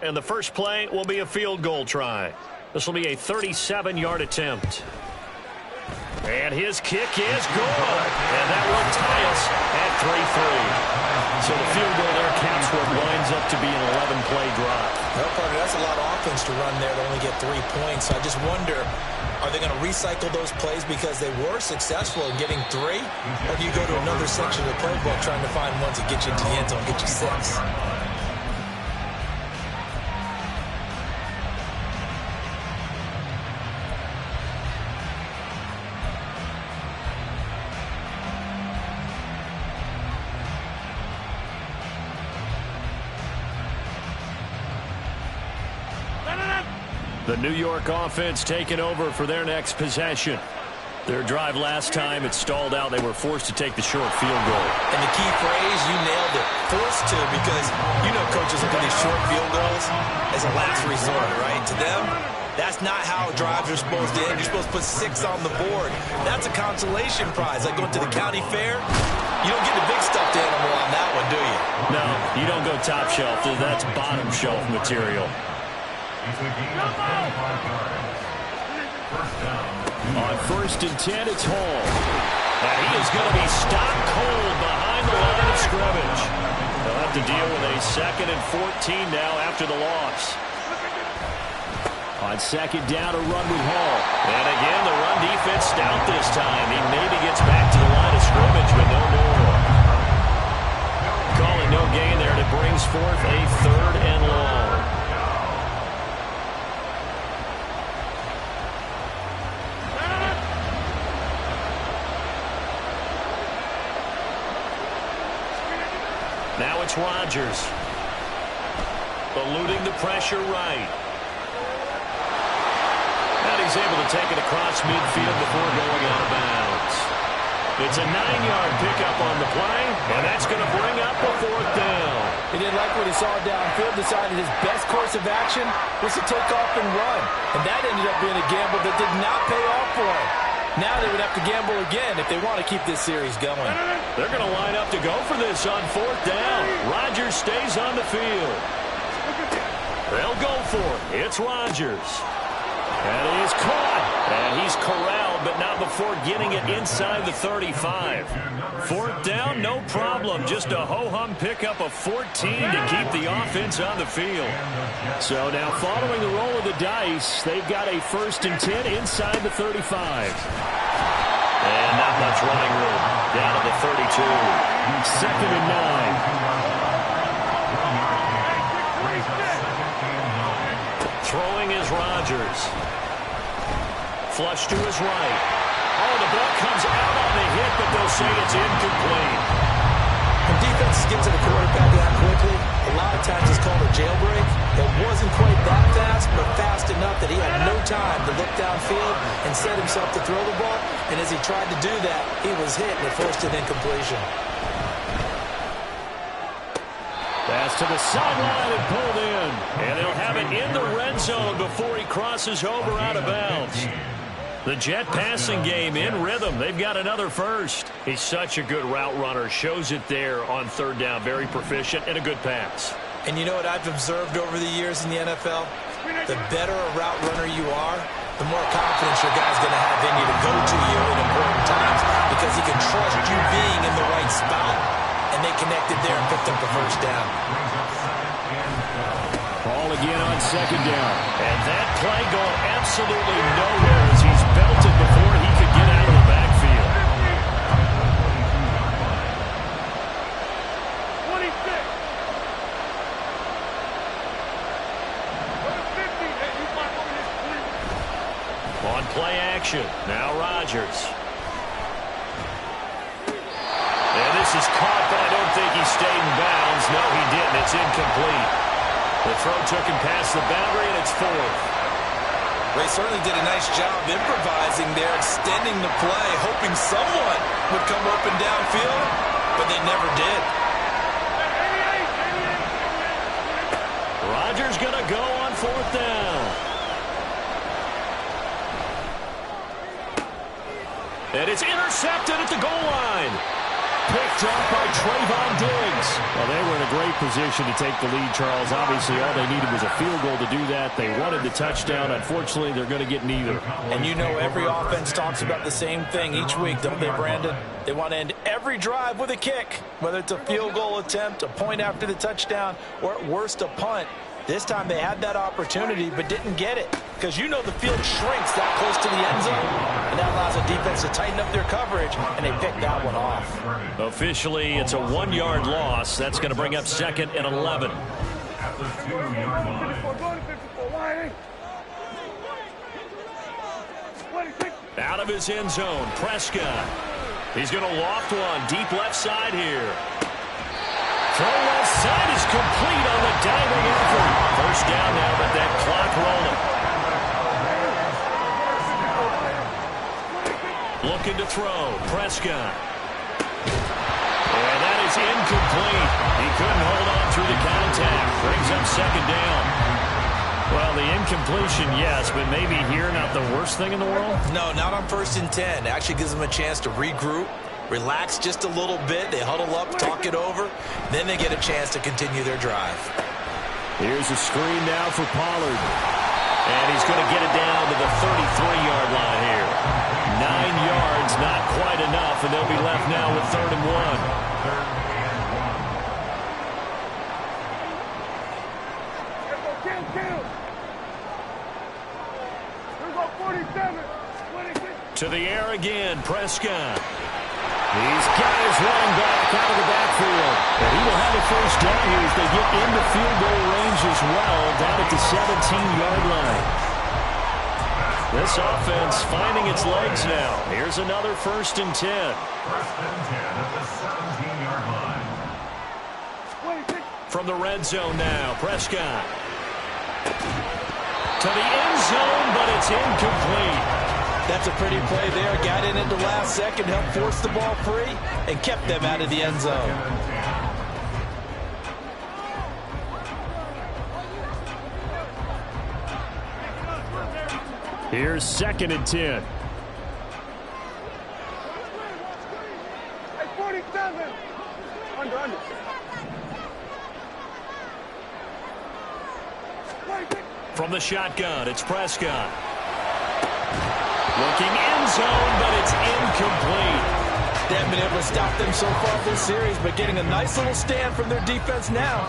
And the first play will be a field goal try. This will be a 37-yard attempt. And his kick is good. And that will tie us at 3-3. So the field goal there counts what winds up to be an 11-play drive. Well, partner, that's a lot of offense to run there to only get 3 points. So I just wonder, are they going to recycle those plays because they were successful in getting 3? Or do you go to another section of the playbook trying to find one to get you into the end zone, get you 6? The New York offense taking over for their next possession. Their drive last time, it stalled out. They were forced to take the short field goal. And the key phrase, you nailed it, forced to, because you know coaches look at these short field goals as a last resort, right? To them, that's not how drives are supposed to end. You're supposed to put 6 on the board. That's a consolation prize. Like going to the county fair, you don't get the big stuffed animal on that one, do you? No, you don't go top shelf. That's bottom shelf material. On 1st and 10, it's Hall. And he is going to be stopped cold behind the line of scrimmage. They'll have to deal with a 2nd and 14 now after the loss. On 2nd down, a run with Hall. And again, the run defense stout this time. He maybe gets back to the line of scrimmage, but no more. Calling no gain there, and it brings forth a 3rd and long. Now it's Rodgers. Eluding the pressure right. And he's able to take it across midfield before going out of bounds. It's a 9-yard pickup on the play, and that's going to bring up the 4th down. He didn't like what he saw downfield, decided his best course of action was to take off and run. And that ended up being a gamble that did not pay off for him. Now they would have to gamble again if they want to keep this series going. They're going to line up to go for this on 4th down. Rodgers stays on the field. They'll go for it. It's Rodgers. And he is caught. And he's corralled, but not before getting it inside the 35. 4th down, no problem. Just a ho-hum pickup of 14 to keep the offense on the field. So now following the roll of the dice, they've got a 1st and 10 inside the 35. And not much running room. Down to the 32. 2nd and 9. Throwing is Rodgers. Flush to his right. Oh, the ball comes out on the hit, but they'll say it's incomplete. When defenses get to the quarterback that quickly, a lot of times it's called a jailbreak. It wasn't quite that fast, but fast enough that he had no time to look downfield and set himself to throw the ball. And as he tried to do that, he was hit and it forced an incompletion. Pass to the sideline and pulled in. And they'll have it in the red zone before he crosses over out of bounds. The Jet passing game in rhythm. They've got another first. He's such a good route runner. Shows it there on 3rd down. Very proficient and a good pass. And you know what I've observed over the years in the NFL? The better a route runner you are, the more confidence your guy's going to have in you to go to you in important times because he can trust you being in the right spot, and they connected there and picked up the 1st down. Ball again on 2nd down. And that play going absolutely nowhere as he's belted before he could get out of the backfield. 26. On play action, now Rodgers. And this is caught, but I don't think he stayed in bounds. No, he didn't. It's incomplete. The throw took him past the boundary, and it's 4th. They certainly did a nice job improvising there, extending the play, hoping someone would come open downfield, but they never did. Rodgers going to go on 4th down. And it's intercepted at the goal line. picked up by Trayvon Diggs. Well, they were in a great position to take the lead, Charles. Obviously, all they needed was a field goal to do that. They wanted the touchdown. Unfortunately, they're going to get neither. And you know every offense talks about the same thing each week, don't they, Brandon? They want to end every drive with a kick, whether it's a field goal attempt, a point after the touchdown, or at worst a punt. This time they had that opportunity but didn't get it because you know the field shrinks that close to the end zone, and that allows the defense to tighten up their coverage, and they picked that one off. Officially, it's a 1-yard loss. That's going to bring up 2nd and 11. At the 2-yard line. Out of his end zone, Prescott. He's going to loft one deep left side here. Throw left side is complete on the diving effort. First down now, but that clock rolling. Looking to throw. Prescott. And that is incomplete. He couldn't hold on through the contact. Brings up 2nd down. Well, the incompletion, yes, but maybe here not the worst thing in the world? No, not on 1st and 10. Actually gives them a chance to regroup. Relax just a little bit. They huddle up, talk it over. Then they get a chance to continue their drive. Here's a screen now for Pollard. And he's going to get it down to the 33-yard line here. 9 yards, not quite enough, and they'll be left now with 3rd and 1. To the air again, Prescott. He's got his running back out of the backfield. And he will have a first down here as they get into field goal range as well, down at the 17-yard line. This offense finding its legs now. Here's another 1st and 10. 1st and 10 at the 17-yard line. From the red zone now, Prescott. To the end zone, but it's incomplete. That's a pretty play there. Got in at the last second, helped force the ball free, and kept them out of the end zone. Here's 2nd and 10. Hey, 47. Under. From the shotgun, it's Prescott. Looking end zone, but it's incomplete. They haven't been able to stop them so far this series, but getting a nice little stand from their defense now.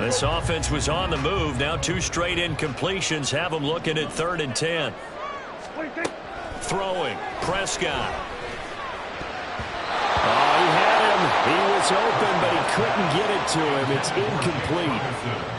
This offense was on the move. Now 2 straight incompletions have them looking at 3rd and 10. Throwing, Prescott. Oh, he had him. He was open, but he couldn't get it to him. It's incomplete.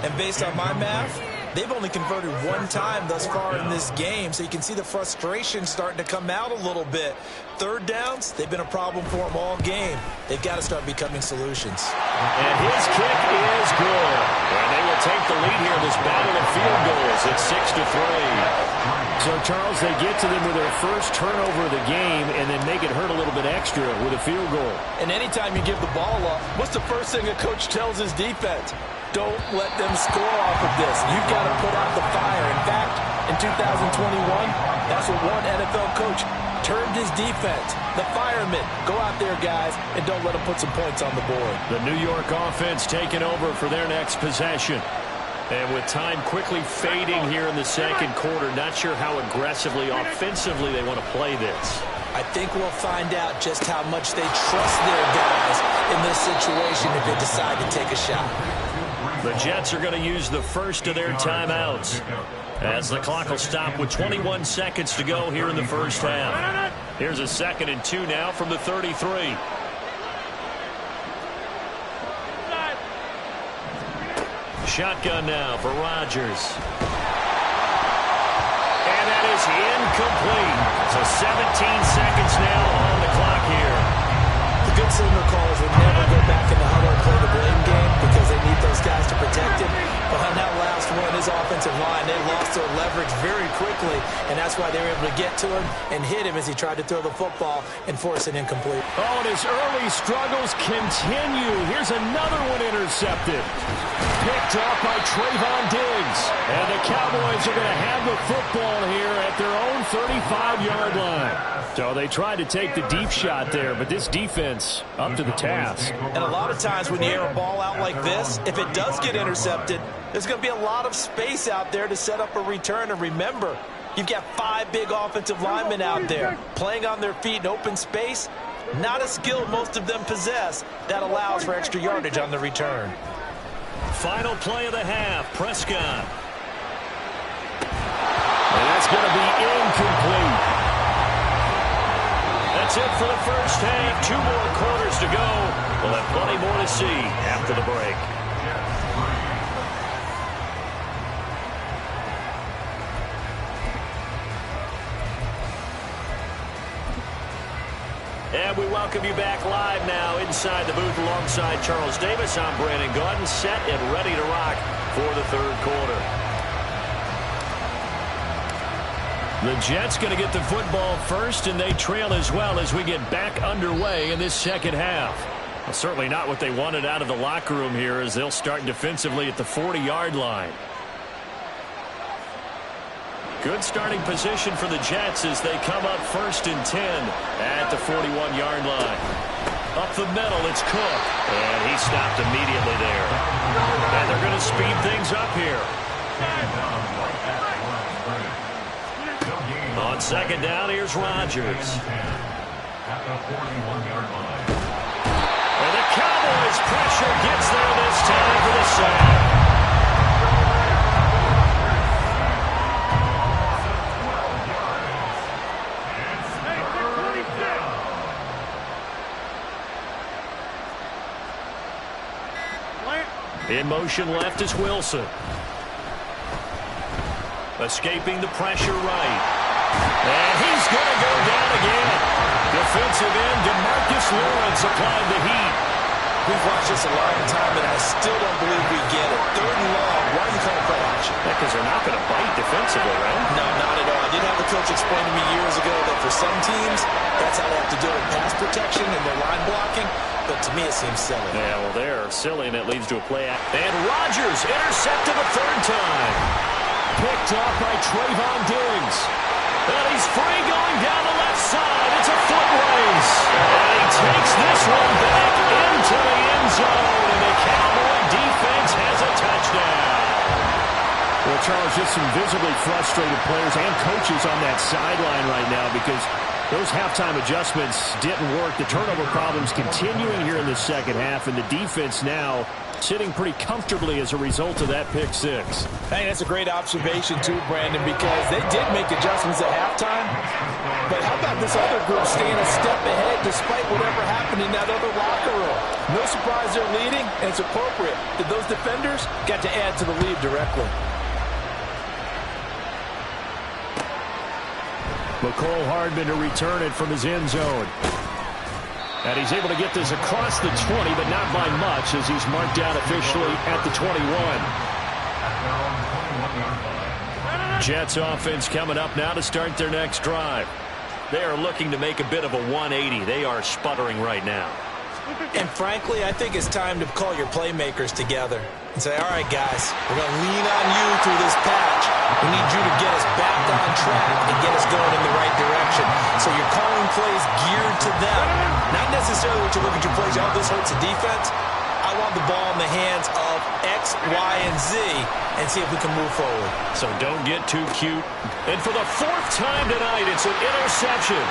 And based on my math, they've only converted 1 time thus far in this game, so you can see the frustration starting to come out a little bit. 3rd downs, they've been a problem for them all game. They've got to start becoming solutions. And his kick is good. And they will take the lead here in this battle of field goals. It's 6-3. So, Charles, they get to them with their first turnover of the game and then make it hurt a little bit extra with a field goal. And anytime you give the ball up, what's the first thing a coach tells his defense? Don't let them score off of this. You've got to put out the fire. In fact, in 2021, that's what one NFL coach termed his defense. The firemen. Go out there, guys, and don't let them put some points on the board. The New York offense taking over for their next possession. And with time quickly fading here in the 2nd quarter, not sure how aggressively, offensively they want to play this. I think we'll find out just how much they trust their guys in this situation if they decide to take a shot. The Jets are going to use the first of their timeouts as the clock will stop with 21 seconds to go here in the first half. Here's a 2nd and 2 now from the 33. Shotgun now for Rodgers. And that is incomplete. So 17 seconds now on the clock here. The good signal callers will never go back in the huddle and play the blame game because they need those guys to protect him. But on that last one, his offensive line. They lost their leverage very quickly, and that's why they were able to get to him and hit him as he tried to throw the football and force it incomplete. Oh, and his early struggles continue. Here's another one intercepted. Picked off by Trayvon Diggs. And the Cowboys are going to have the football here at their own 35-yard line. So they tried to take the deep shot there, but this defense up to the task. And a lot of times when you air a ball out like this, if it does get intercepted, there's going to be a lot of space out there to set up a return. And remember, you've got 5 big offensive linemen out there playing on their feet in open space. Not a skill most of them possess. That allows for extra yardage on the return. Final play of the half, Prescott. And that's going to be incomplete. That's it for the first half. 2 more quarters to go. We'll have plenty more to see after the break. And we welcome you back live now inside the booth alongside Charles Davis. I'm Brandon Gaudin, set and ready to rock for the third quarter. The Jets going to get the football first, and they trail as well as we get back underway in this second half. Well, certainly not what they wanted out of the locker room here, as they'll start defensively at the 40-yard line. Good starting position for the Jets as they come up 1st and 10 at the 41-yard line. Up the middle, it's Cook, and he stopped immediately there. And they're going to speed things up here. On 2nd down, here's Rodgers. And the Cowboys' pressure gets there this time for the sack. In motion left is Wilson. Escaping the pressure right. And he's going to go down again. Defensive end DeMarcus Lawrence applied the heat. We've watched this a long time, and I still don't believe we get it. 3rd and long. Why are you calling play action? Because they're not going to bite defensively, right? No, not at all. I did have a coach explain to me years ago that for some teams, that's how they have to do it with pass protection and their line blocking. But to me, it seems silly. Yeah, well, they're silly, and it leads to a play. And Rodgers intercepted a 3rd time. Picked off by Trayvon Diggs. And he's free going down the left side. It's a foot race. And he takes this one back into the end zone. And the Cowboy defense has a touchdown. Well, Charles, just some visibly frustrated players and coaches on that sideline right now because those halftime adjustments didn't work. The turnover problems continuing here in the second half, and the defense now sitting pretty comfortably as a result of that pick 6. Hey, that's a great observation too, Brandon, because they did make adjustments at halftime. But how about this other group staying a step ahead despite whatever happened in that other locker room? No surprise they're leading, and it's appropriate that those defenders got to add to the lead directly. McCole Hardman to return it from his end zone. And he's able to get this across the 20, but not by much as he's marked down officially at the 21. Jets offense coming up now to start their next drive. They are looking to make a bit of a 180. They are sputtering right now. And frankly, I think it's time to call your playmakers together and say, all right, guys, we're going to lean on you through this patch. We need you to get us back on track and get us going in the right direction. So you're calling plays geared to them. Not necessarily what you look at your plays, oh, this hurts the defense. I want the ball in the hands of X, Y, and Z and see if we can move forward. So don't get too cute. And for the 4th time tonight, it's an interception.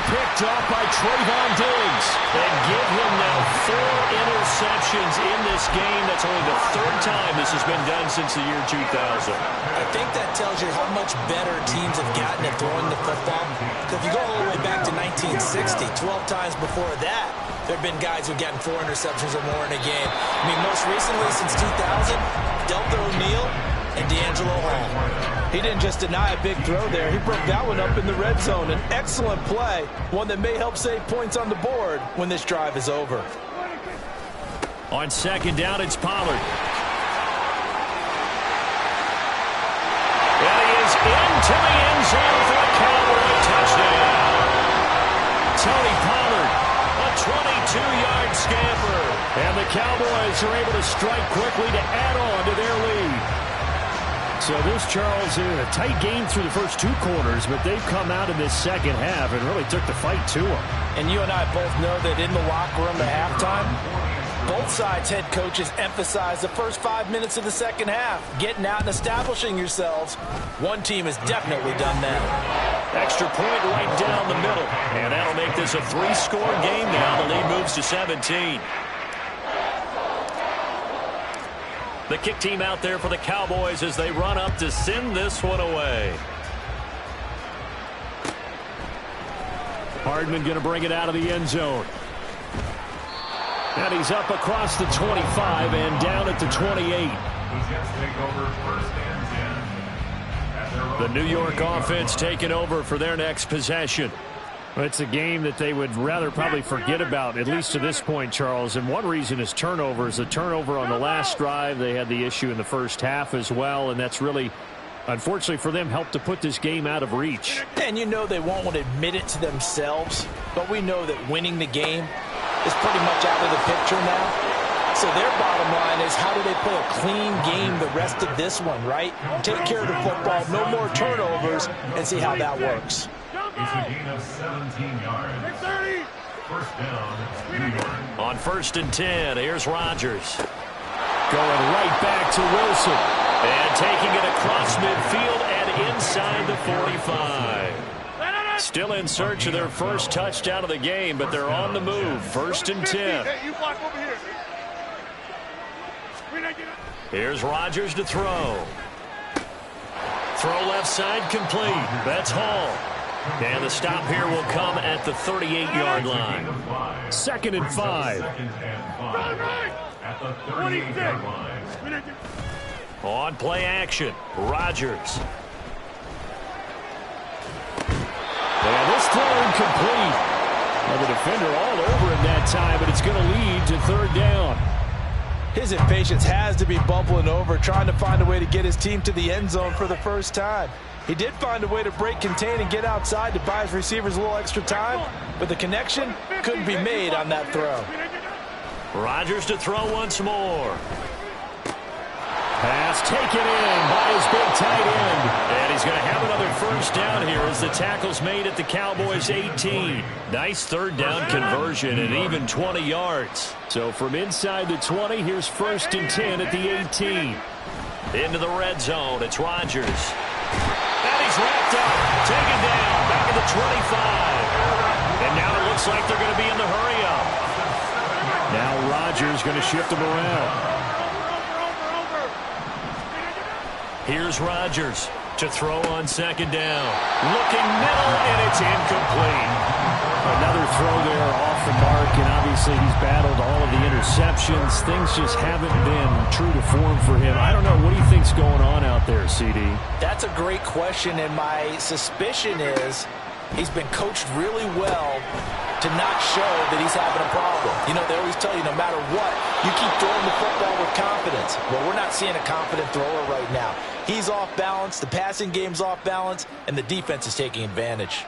Picked off by Trayvon Diggs. And give him now 4 interceptions in this game. That's only the 3rd time this has been done since the year 2000. I think that tells you how much better teams have gotten at throwing the football. Because if you go all the way back to 1960, 12 times before that, there have been guys who've gotten 4 interceptions or more in a game. I mean, most recently since 2000, Delta O'Neal and D'Angelo Hall. He didn't just deny a big throw there. He broke that one up in the red zone. An excellent play, one that may help save points on the board when this drive is over. On 2nd down, it's Pollard. to the end zone for a Cowboy touchdown. Tony Pollard, a 22-yard scamper. And the Cowboys are able to strike quickly to add on to their lead. So this, Charles, a tight game through the first two quarters, but they've come out in this second half and really took the fight to them. And you and I both know that in the locker room at halftime, both sides' head coaches emphasize the first 5 minutes of the second half, getting out and establishing yourselves. One team has definitely done that. Extra point right down the middle. And that'll make this a 3-score game now. The lead moves to 17. The kick team out there for the Cowboys as they run up to send this one away. Hardman going to bring it out of the end zone. And he's up across the 25 and down at the 28. The New York offense taking over for their next possession. Well, it's a game that they would rather probably forget about, at least to this point, Charles. And one reason is turnovers. A turnover on the last drive. They had the issue in the first half as well, and that's really, unfortunately for them, helped to put this game out of reach. And you know they won't want to admit it to themselves, but we know that winning the game is pretty much out of the picture now. So their bottom line is, how do they play a clean game the rest of this one, right? Take care of the football, no more turnovers, and see how that works. It's a gain of 17 yards. 30. First down, New York. On 1st and 10, here's Rodgers. Going right back to Wilson. And taking it across midfield and inside the 45. Still in search of their first touchdown of the game, but they're on the move. 1st and 10. Hey, you block over here. Here's Rodgers to throw. Throw left side complete. That's Hall. And the stop here will come at the 38-yard line. 2nd and 5. At the 38-yard line. On play action, Rodgers. And this throw incomplete. Well, the defender all over him that time, but it's going to lead to 3rd down. His impatience has to be bubbling over, trying to find a way to get his team to the end zone for the first time. He did find a way to break contain and get outside to buy his receivers a little extra time, but the connection couldn't be made on that throw. Rodgers to throw once more. Pass taken in by his big tight end. And he's going to have another first down here as the tackle's made at the Cowboys' 18. Nice 3rd down conversion and even 20 yards. So from inside the 20, here's 1st and 10 at the 18. Into the red zone, it's Rodgers. And he's wrapped up, taken down, back at the 25. And now it looks like they're going to be in the hurry-up. Now Rodgers going to shift him around. Here's Rodgers to throw on 2nd down. Looking middle, and it's incomplete. Another throw there off the mark, and obviously he's battled all of the interceptions. Things just haven't been true to form for him. I don't know. What do you think's going on out there, CD? That's a great question, and my suspicion is he's been coached really well to not show that he's having a problem. You know, they always tell you no matter what, you keep throwing the football with confidence. Well, we're not seeing a confident thrower right now. He's off balance, the passing game's off balance, and the defense is taking advantage.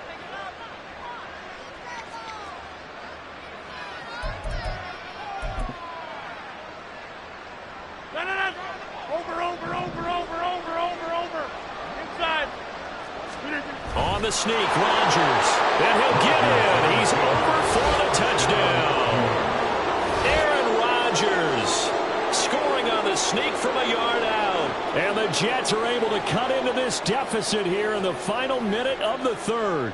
Over. Inside. On the sneak, Rodgers. And he'll get in. He's over for the touchdown. Aaron Rodgers scoring on the sneak from a yard out. And the Jets are able to cut into this deficit here in the final minute of the 3rd.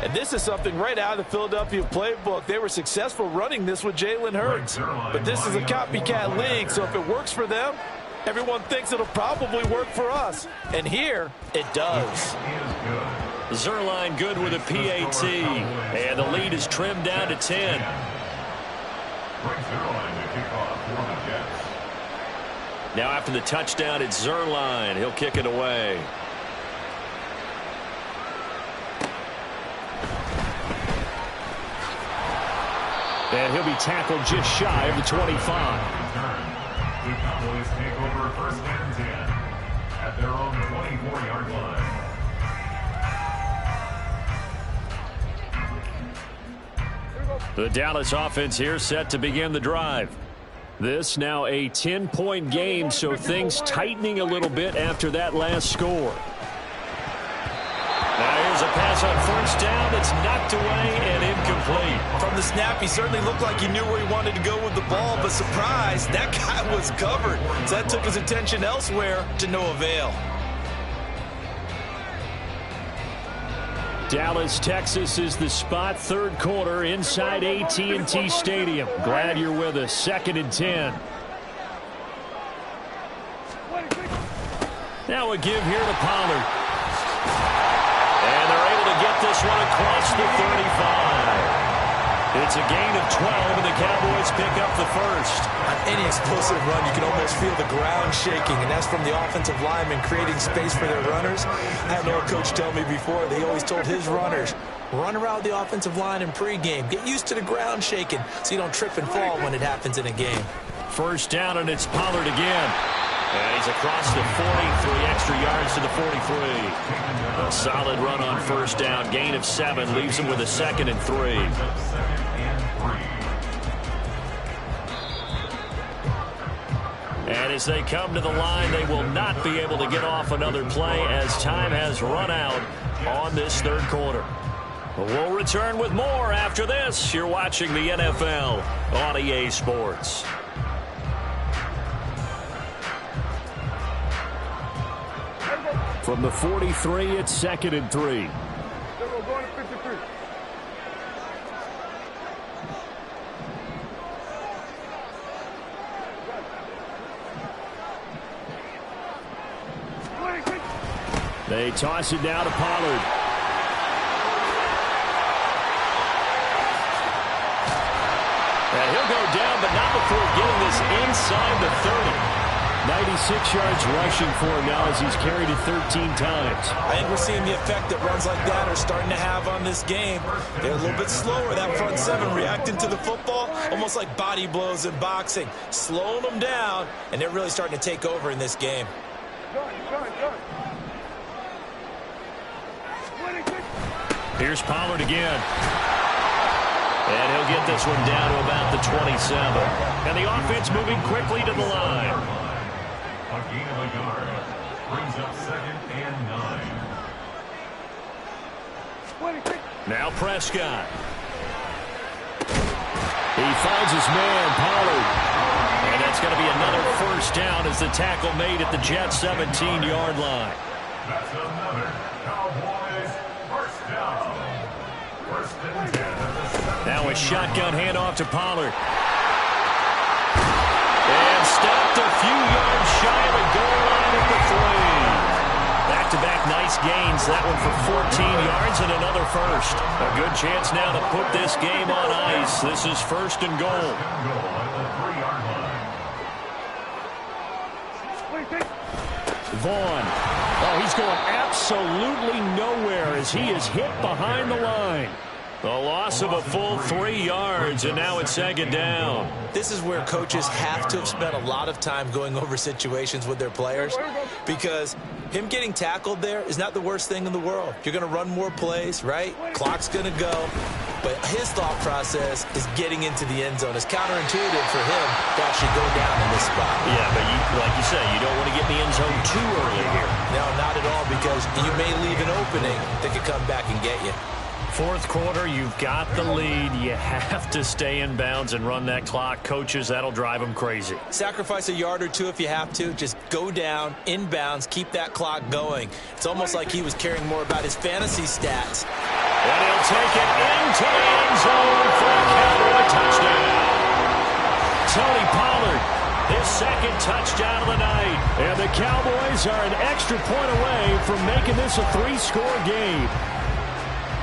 And this is something right out of the Philadelphia playbook. They were successful running this with Jalen Hurts. But this is a copycat league, so if it works for them, everyone thinks it'll probably work for us. And here, it does. Zerline good with a PAT. And the lead is trimmed down to 10. Now after the touchdown, it's Zerline. He'll kick it away. And he'll be tackled just shy of the 25. The Cowboys take over 1st and 10 at their own 24-yard line. The Dallas offense here set to begin the drive. This now a 10-point game, so things tightening a little bit after that last score. Now here's a pass on first down. It's knocked away and incomplete. From the snap, he certainly looked like he knew where he wanted to go with the ball, but surprise, that guy was covered. So that took his attention elsewhere to no avail. Dallas, Texas is the spot, third quarter inside AT&T Stadium. Glad you're with us. 2nd and 10. Now a give here to Pollard. And they're able to get this one across the 35. It's a gain of 12, and the Cowboys pick up the first. On any explosive run, you can almost feel the ground shaking, and that's from the offensive linemen creating space for their runners. I had an old coach tell me before, they always told his runners, run around the offensive line in pregame. Get used to the ground shaking so you don't trip and fall when it happens in a game. First down, and it's Pollard again. And he's across the 40, 3 extra yards to the 43. A solid run on first down. Gain of 7 leaves him with a 2nd and 3. And as they come to the line, they will not be able to get off another play as time has run out on this third quarter. We'll return with more after this. You're watching the NFL on EA Sports. From the 43, it's 2nd and 3. They toss it down to Pollard. And he'll go down, but not before getting this inside the 30. 96 yards rushing for him now as he's carried it 13 times. I think we're seeing the effect that runs like that are starting to have on this game. They're a little bit slower, that front seven, reacting to the football, almost like body blows in boxing, slowing them down, and they're really starting to take over in this game. Here's Pollard again. And he'll get this one down to about the 27. And the offense moving quickly to the line. A gain of a yard. Brings up 2nd and 9. Now Prescott. He finds his man, Pollard. And that's going to be another first down as the tackle made at the Jets' 17-yard line. That's another Cowboys first down. 1st and 10. Now a shotgun handoff to Pollard. And stopped a few yards shy of the goal line at the 3. Back-to-back nice gains. That one for 14 yards and another first. A good chance now to put this game on ice. This is 1st and goal. Vaughn. Oh, he's going absolutely nowhere as he is hit behind the line. The loss of a full 3 yards, and now it's 2nd down. This is where coaches have to have spent a lot of time going over situations with their players, because him getting tackled there is not the worst thing in the world. You're going to run more plays, right? Clock's going to go. But his thought process is getting into the end zone. It's counterintuitive for him to actually go down in this spot. Yeah, but like you say, you don't want to get in the end zone too early here. No, not at all, because you may leave an opening that could come back and get you. 4th quarter, you've got the lead. You have to stay in bounds and run that clock. Coaches, that'll drive them crazy. Sacrifice a yard or 2 if you have to. Just go down, in bounds, keep that clock going. It's almost like he was caring more about his fantasy stats. And he'll take it into the end zone for a Cowboy touchdown. Tony Pollard, his 2nd touchdown of the night. And the Cowboys are an extra point away from making this a 3-score game.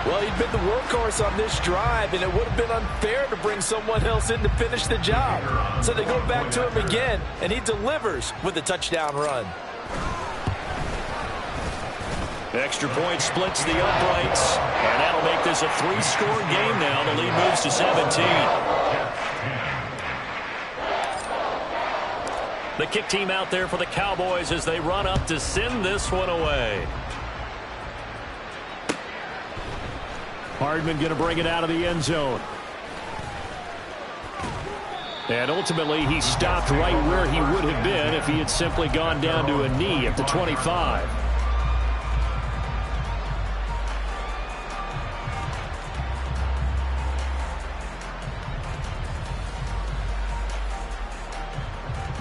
Well, he'd been the workhorse on this drive, and it would have been unfair to bring someone else in to finish the job. So they go back to him again, and he delivers with a touchdown run. Extra point splits the uprights, and that'll make this a 3-score game now. The lead moves to 17. The kick team out there for the Cowboys as they run up to send this one away. Hardman going to bring it out of the end zone. And ultimately, he stopped right where he would have been if he had simply gone down to a knee at the 25.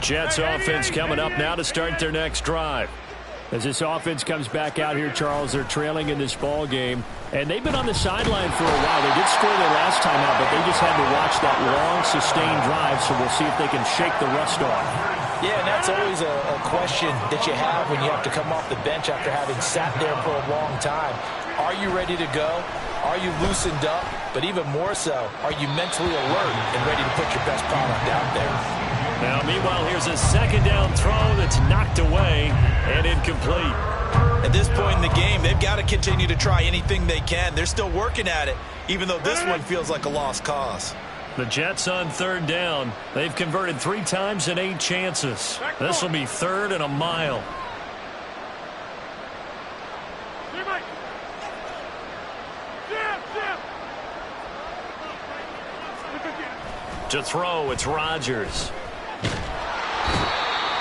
Jets offense coming up now to start their next drive. As this offense comes back out here, Charles, they're trailing in this ball game. And they've been on the sideline for a while. They did score their last time out, but they just had to watch that long, sustained drive, so we'll see if they can shake the rust off. Yeah, and that's always a question that you have when you have to come off the bench after having sat there for a long time. Are you ready to go? Are you loosened up? But even more so, are you mentally alert and ready to put your best product out there? Now, meanwhile, here's a second down throw that's knocked away and incomplete. At this point in the game, they've got to continue to try anything they can. They're still working at it, even though this one feels like a lost cause. The Jets on third down. They've converted 3 times in 8 chances. This will be 3rd and a mile. To throw, it's Rodgers.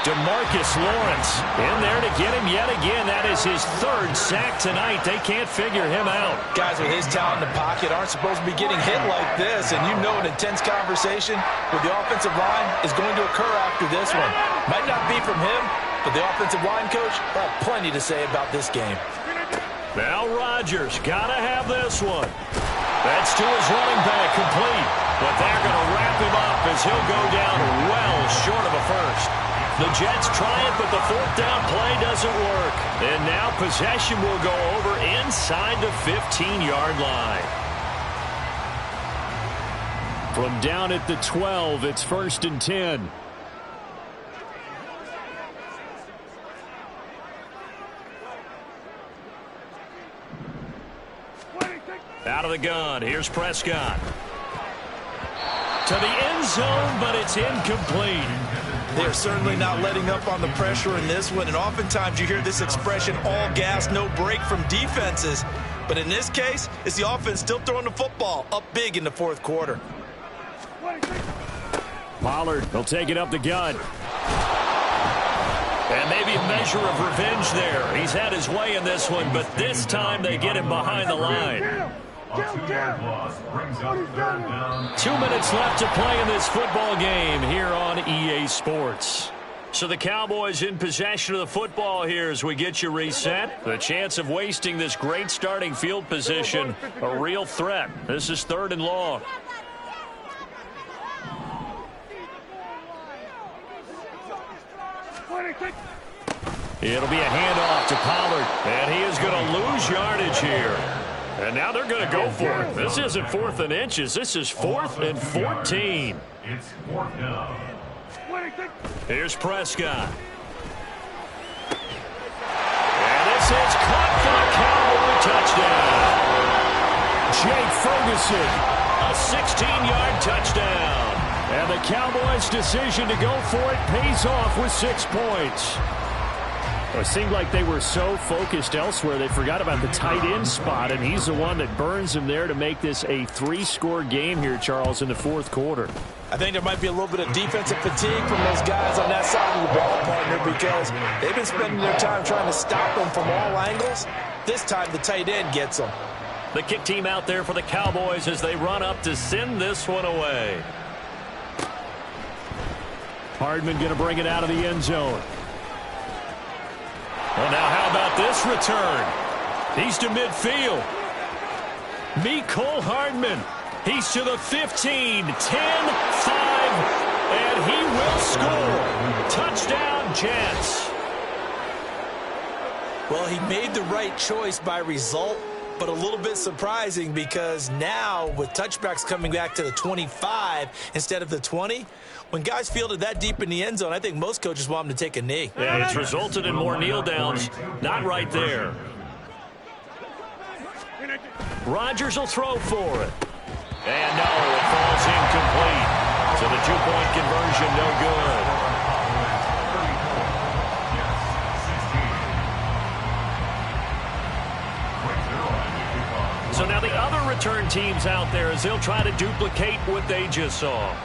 DeMarcus Lawrence in there to get him yet again. That is his 3rd sack tonight. They can't figure him out. Guys with his talent in the pocket aren't supposed to be getting hit like this, and you know an intense conversation with the offensive line is going to occur after this one. Might not be from him, but the offensive line coach will have plenty to say about this game. Now Rodgers got to have this one. That's to his running back, complete. But they're going to wrap him up as he'll go down well short of a first. The Jets try it, but the 4th down play doesn't work. And now possession will go over inside the 15-yard line. From down at the 12, it's 1st and 10. Out of the gun, here's Prescott. To the end zone, but it's incomplete. They're certainly not letting up on the pressure in this one, and oftentimes you hear this expression, all gas, no break from defenses. But in this case, it's the offense still throwing the football up big in the 4th quarter. Pollard will take it up the gut. And maybe a measure of revenge there. He's had his way in this one, but this time they get him behind the line. 2 loss brings up 3rd down. 2 minutes left to play in this football game here on EA Sports. So the Cowboys in possession of the football here as we get you reset. The chance of wasting this great starting field position, a real threat. This is 3rd and long. It'll be a handoff to Pollard, and he is going to lose yardage here. And now they're going to go for it. This isn't 4th and inches. This is 4th and 14. It's 4th down. Here's Prescott. And this is caught for a Cowboy touchdown. Jake Ferguson, a 16-yard touchdown. And the Cowboys' decision to go for it pays off with 6 points. It seemed like they were so focused elsewhere they forgot about the tight end spot, and he's the one that burns them there to make this a 3-score game here, Charles, in the 4th quarter. I think there might be a little bit of defensive fatigue from those guys on that side of the ball, partner, because they've been spending their time trying to stop them from all angles. This time the tight end gets them. The kick team out there for the Cowboys as they run up to send this one away. Hardman going to bring it out of the end zone. Well, now how about this return? He's to midfield. Mecole Hardman. He's to the 15, 10, 5, and he will score. Touchdown, Jets. Well, he made the right choice by result, but a little bit surprising because now with touchbacks coming back to the 25 instead of the 20, when guys fielded that deep in the end zone, I think most coaches want them to take a knee. Yeah, it's resulted in more kneel downs. Not right there. Rodgers will throw for it. And no, it falls incomplete. So the 2-point conversion no good. So now the other return teams out there as they'll try to duplicate what they just saw.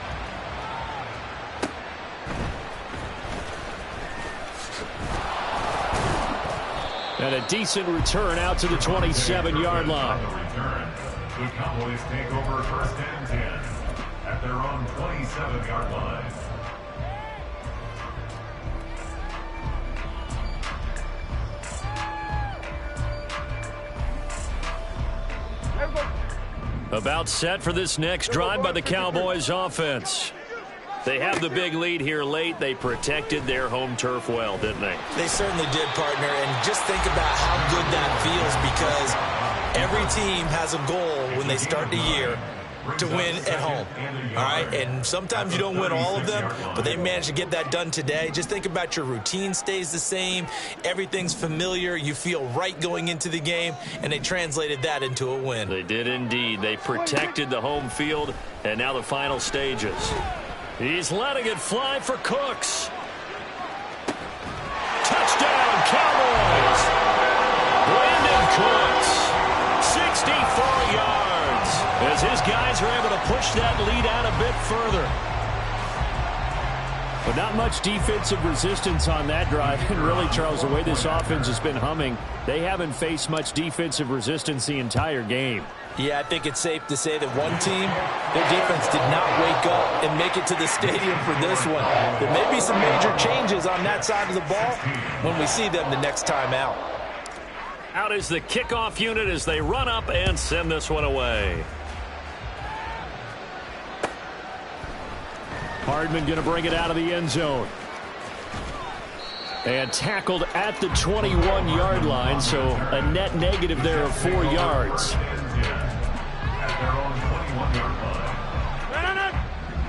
And a decent return out to the 27-yard line. The Cowboys take over first and 10 at their own 27-yard line. About set for this next drive by the Cowboys offense. They have the big lead here late. They protected their home turf well, didn't they? They certainly did, partner. And just think about how good that feels, because every team has a goal when they start the year to win at home. All right? And sometimes you don't win all of them, but they managed to get that done today. Just think about your routine stays the same. Everything's familiar. You feel right going into the game, and they translated that into a win. They did indeed. They protected the home field, and now the final stages. He's letting it fly for Cooks. Touchdown, Cowboys! Brandon Cooks, 64 yards. As his guys are able to push that lead out a bit further. But not much defensive resistance on that drive. And really, Charles, the way this offense has been humming, they haven't faced much defensive resistance the entire game. Yeah, I think it's safe to say that one team, their defense did not wake up and make it to the stadium for this one. There may be some major changes on that side of the ball when we see them the next time out. Out is the kickoff unit as they run up and send this one away. Hardman going to bring it out of the end zone. And tackled at the 21-yard line, so a net negative there of 4 yards.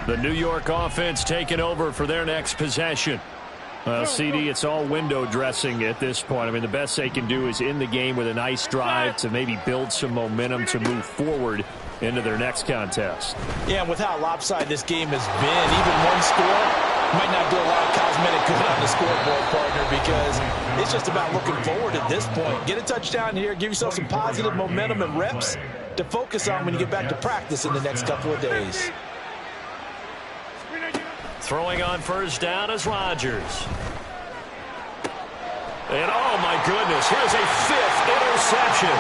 The New York offense taking over for their next possession. CD, it's all window dressing at this point. I mean, the best they can do is in the game with a nice drive to maybe build some momentum to move forward into their next contest. Yeah, and with how lopsided this game has been, even one score might not do a lot of cosmetic good on the scoreboard, partner, because it's just about looking forward at this point. Get a touchdown here, give yourself some positive momentum and reps to focus on when you get back to practice in the next couple of days. Throwing on first down is Rodgers. And oh my goodness, here's a 5th interception.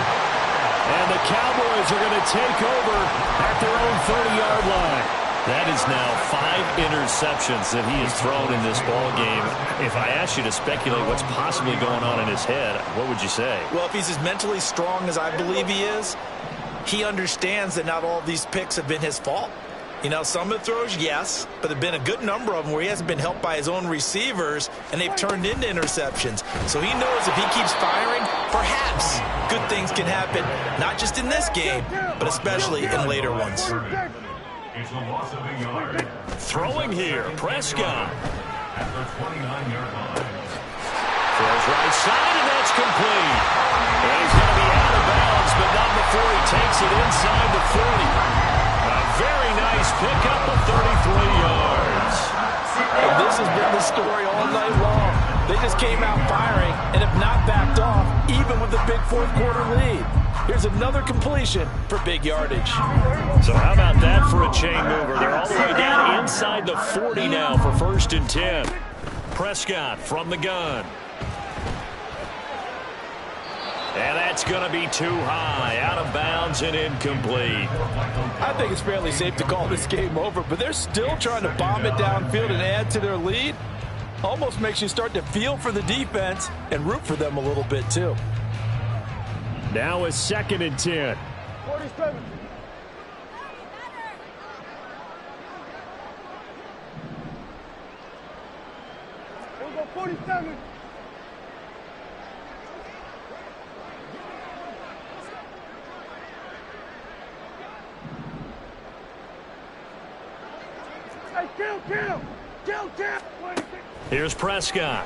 And the Cowboys are going to take over at their own 30-yard line. That is now 5 interceptions that he has thrown in this ball game. If I asked you to speculate what's possibly going on in his head, what would you say? Well, if he's as mentally strong as I believe he is, he understands that not all these picks have been his fault. You know, some of the throws, yes, but there have been a good number of them where he hasn't been helped by his own receivers, and they've turned into interceptions. So he knows if he keeps firing, perhaps good things can happen, not just in this game, but especially in later ones. It's a loss of a yard. Throwing here, Prescott. At the 29-yard line. Throws right side, and that's complete. And he's going to be out of bounds, but not before he takes it inside the 40. A very nice pickup of 33 yards. And this has been the story all night long. They just came out firing and have not backed off, even with the big fourth-quarter lead. Here's another completion for big yardage. So how about that for a chain mover? They're all the way down inside the 40 now for 1st and 10. Prescott from the gun. And that's going to be too high, out of bounds and incomplete. I think it's fairly safe to call this game over, but they're still trying to bomb it downfield and add to their lead. Almost makes you start to feel for the defense and root for them a little bit too. Now is 2nd and 10. 47. We'll go 47. Hey, kill! Here's Prescott.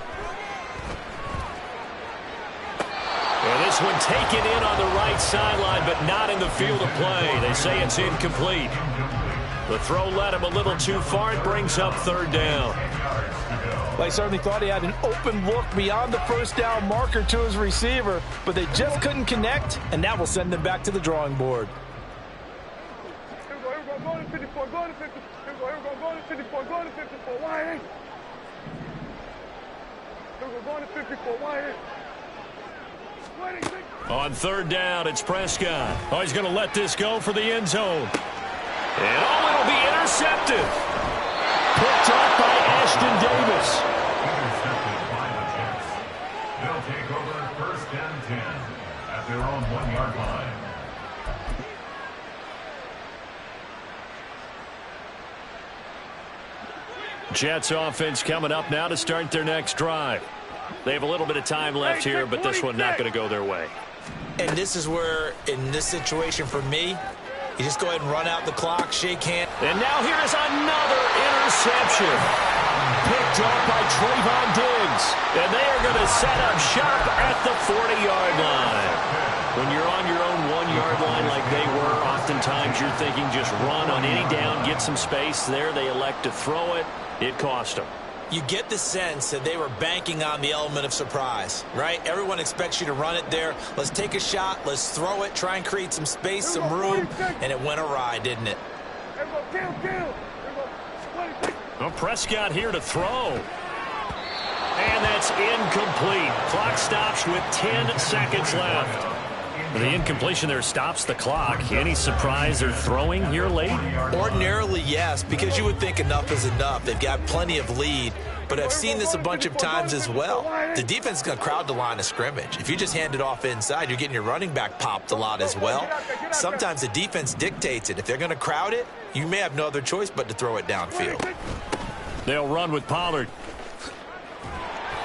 Well, this one taken in on the right sideline, but not in the field of play. They say it's incomplete. The throw led him a little too far. It brings up 3rd down. Well, he certainly thought he had an open look beyond the first down marker to his receiver, but they just couldn't connect, and that will send them back to the drawing board. Here we go, going to 54, going to 54. Here we go, going to 54, going to 54. Why ain't? Here we go, going to 54. Why ain't? On third down, it's Prescott. Oh, he's going to let this go for the end zone. And it'll be intercepted. Picked up by Ashton Davis. Intercepted by the Jets. They'll take over first and 10 at their own 1-yard line. Jets offense coming up now to start their next drive. They have a little bit of time left here, but this one not going to go their way. And this is where, in this situation for me, you just go ahead and run out the clock, shake hands. And now here is another interception. Picked off by Trayvon Diggs. And they are going to set up shop at the 40-yard line. When you're on your own 1-yard line like they were, oftentimes you're thinking just run on any down, get some space. There they elect to throw it. It cost them. You get the sense that they were banking on the element of surprise, right? Everyone expects you to run it there. Let's take a shot. Let's throw it. Try and create some space, some room. And it went awry, didn't it? Well, Prescott here to throw. And that's incomplete. Clock stops with 10 seconds left. The incompletion there stops the clock. Any surprise they're throwing here late? Ordinarily, yes, because you would think enough is enough. They've got plenty of lead, but I've seen this a bunch of times as well. The defense is going to crowd the line of scrimmage. If you just hand it off inside, you're getting your running back popped a lot as well. Sometimes the defense dictates it. If they're going to crowd it, you may have no other choice but to throw it downfield. They'll run with Pollard.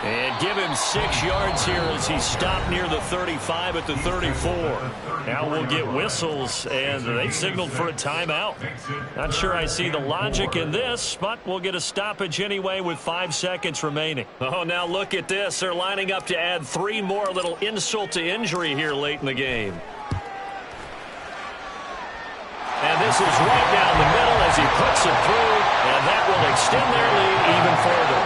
And give him 6 yards here as he stopped near the 35 at the 34. Now we'll get whistles, and they signaled for a timeout. Not sure I see the logic in this, but we'll get a stoppage anyway with 5 seconds remaining. Oh, now look at this. They're lining up to add 3 more, little insult to injury here late in the game. And this is right down the middle as he puts it through, and that will extend their lead even further.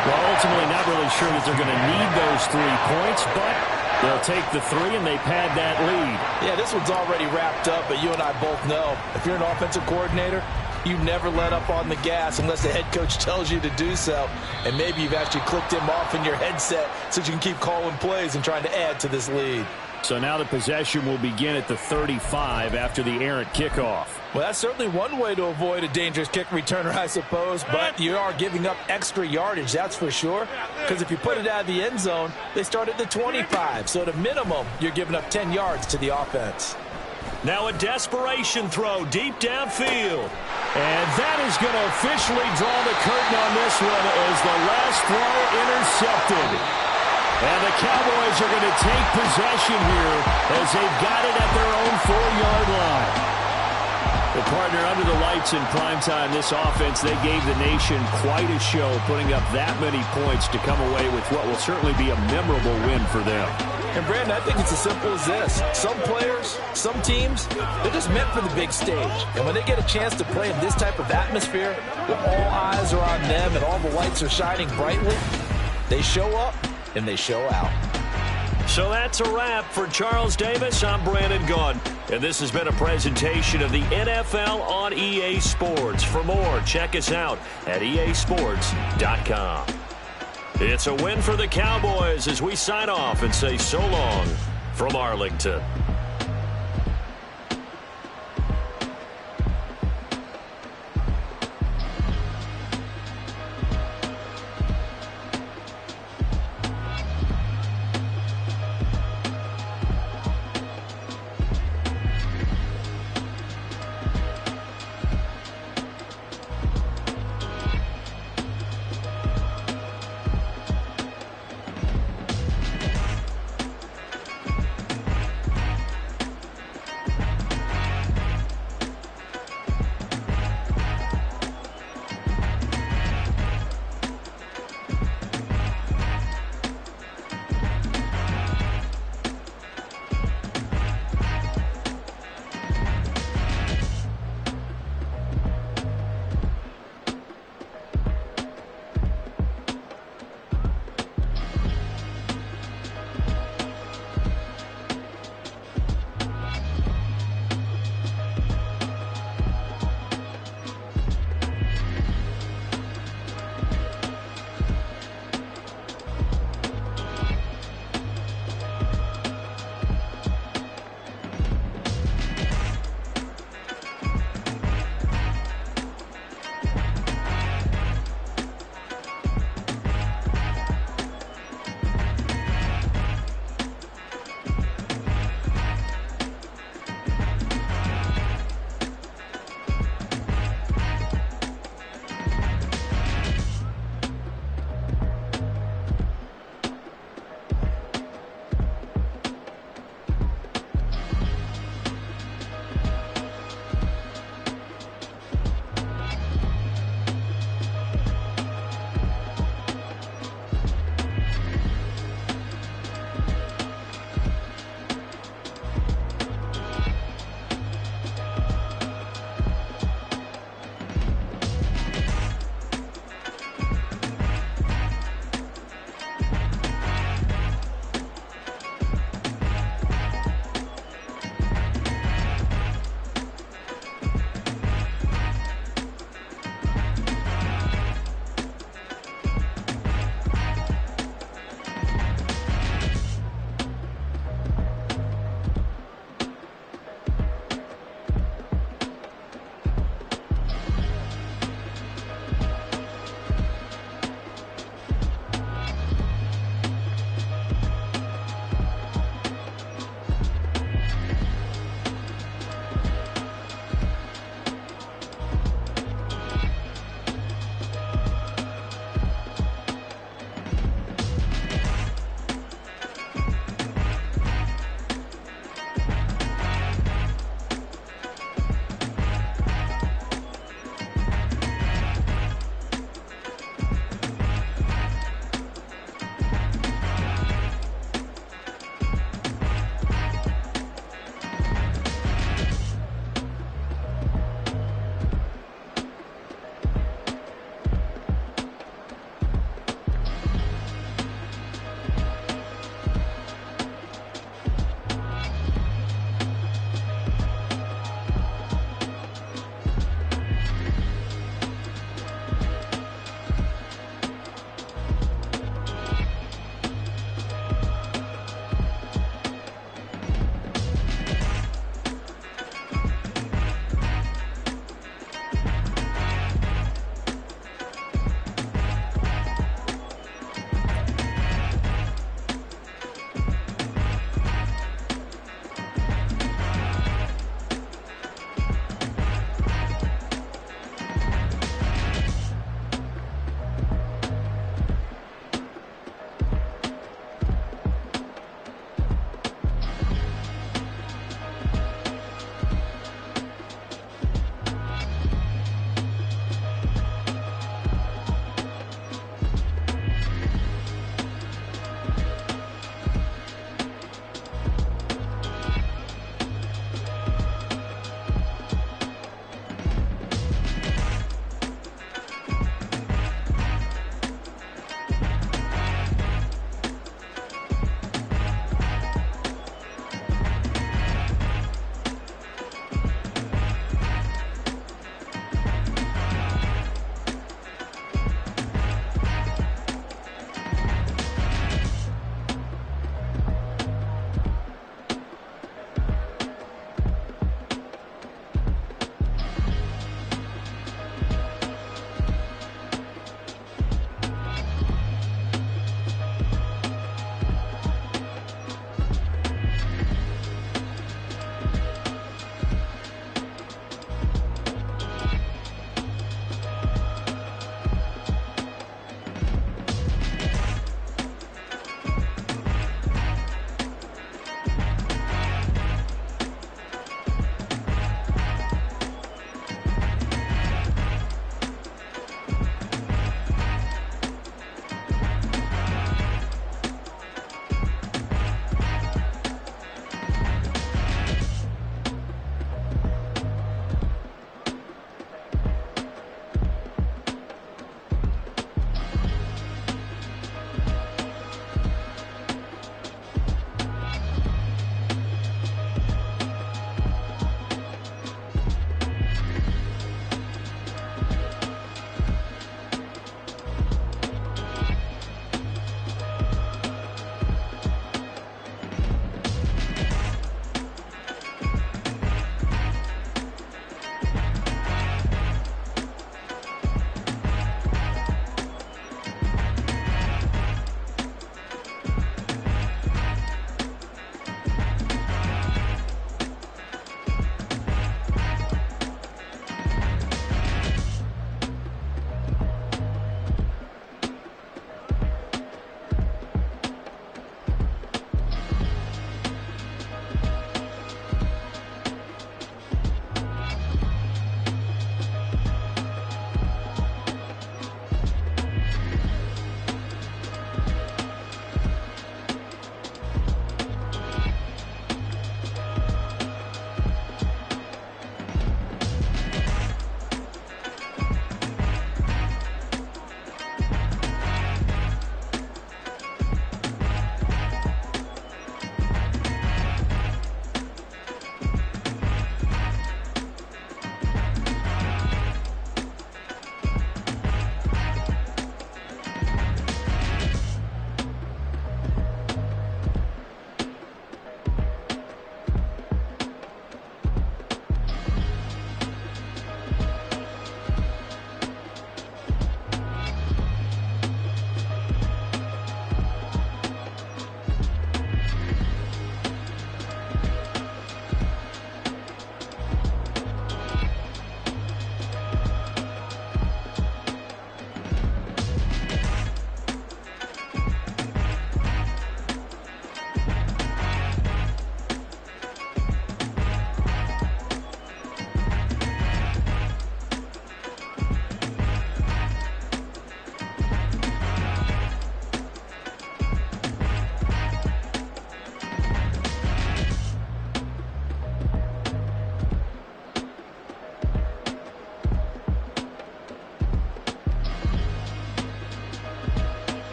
Well, ultimately not really sure that they're going to need those 3 points, but they'll take the 3 and they pad that lead. Yeah, this one's already wrapped up, but you and I both know if you're an offensive coordinator, you never let up on the gas unless the head coach tells you to do so. And maybe you've actually clicked him off in your headset so you can keep calling plays and trying to add to this lead. So now the possession will begin at the 35 after the errant kickoff. Well, that's certainly one way to avoid a dangerous kick returner, I suppose, but you are giving up extra yardage, that's for sure, because if you put it out of the end zone, they start at the 25, so at a minimum, you're giving up 10 yards to the offense. Now a desperation throw deep downfield, and that is going to officially draw the curtain on this one as the last throw intercepted. And the Cowboys are going to take possession here as they've got it at their own 4-yard line. The partner under the lights in primetime, this offense, they gave the nation quite a show, putting up that many points to come away with what will certainly be a memorable win for them. And, Brandon, I think it's as simple as this. Some players, some teams, they're just meant for the big stage. And when they get a chance to play in this type of atmosphere, where all eyes are on them and all the lights are shining brightly, they show up and they show out. So that's a wrap for Charles Davis. I'm Brandon Gaudin, and this has been a presentation of the NFL on EA Sports. For more, check us out at easports.com. It's a win for the Cowboys as we sign off and say so long from Arlington.